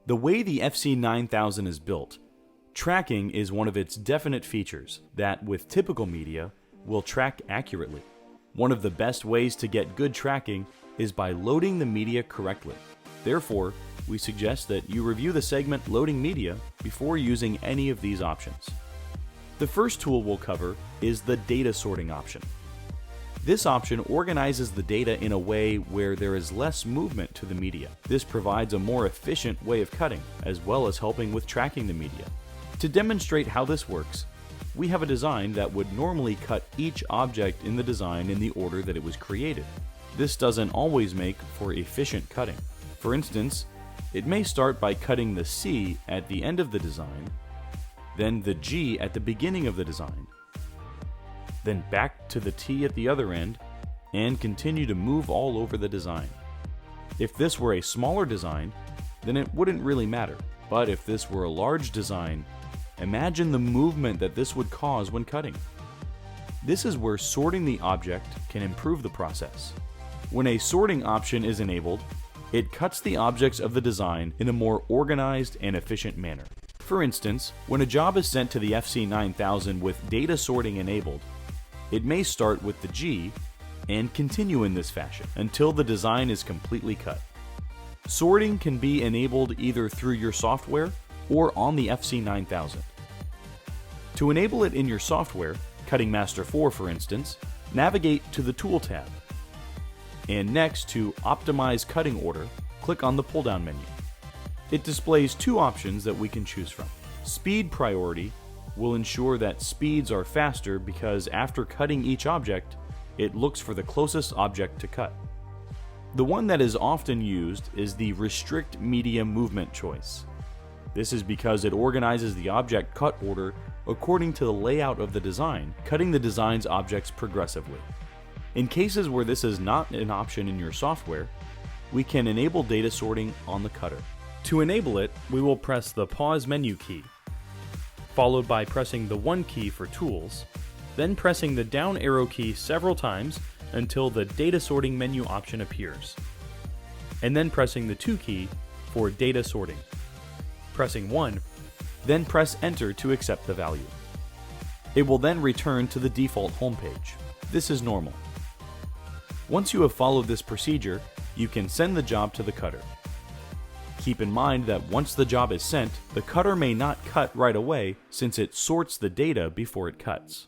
The way the FC9000 is built, tracking is one of its definite features that, with typical media, will track accurately. One of the best ways to get good tracking is by loading the media correctly. Therefore, we suggest that you review the segment Loading Media before using any of these options. The first tool we'll cover is the data sorting option. This option organizes the data in a way where there is less movement to the media. This provides a more efficient way of cutting, as well as helping with tracking the media. To demonstrate how this works, we have a design that would normally cut each object in the design in the order that it was created. This doesn't always make for efficient cutting. For instance, it may start by cutting the C at the end of the design, then the G at the beginning of the design, then back to the T at the other end, and continue to move all over the design. If this were a smaller design, then it wouldn't really matter. But if this were a large design, imagine the movement that this would cause when cutting. This is where sorting the object can improve the process. When a sorting option is enabled, it cuts the objects of the design in a more organized and efficient manner. For instance, when a job is sent to the FC9000 with data sorting enabled, it may start with the G and continue in this fashion until the design is completely cut. Sorting can be enabled either through your software or on the FC9000. To enable it in your software, Cutting Master 4 for instance, navigate to the Tool tab. And next to Optimize Cutting Order, click on the pull-down menu. It displays two options that we can choose from. Speed priority will ensure that speeds are faster because after cutting each object, it looks for the closest object to cut. The one that is often used is the Restrict Media Movement choice. This is because it organizes the object cut order according to the layout of the design, cutting the design's objects progressively. In cases where this is not an option in your software, we can enable data sorting on the cutter. To enable it, we will press the pause menu key, followed by pressing the 1 key for tools, then pressing the down arrow key several times until the data sorting menu option appears, and then pressing the 2 key for data sorting. Pressing 1, then press enter to accept the value. It will then return to the default homepage. This is normal. Once you have followed this procedure, you can send the job to the cutter. Keep in mind that once the job is sent, the cutter may not cut right away since it sorts the data before it cuts.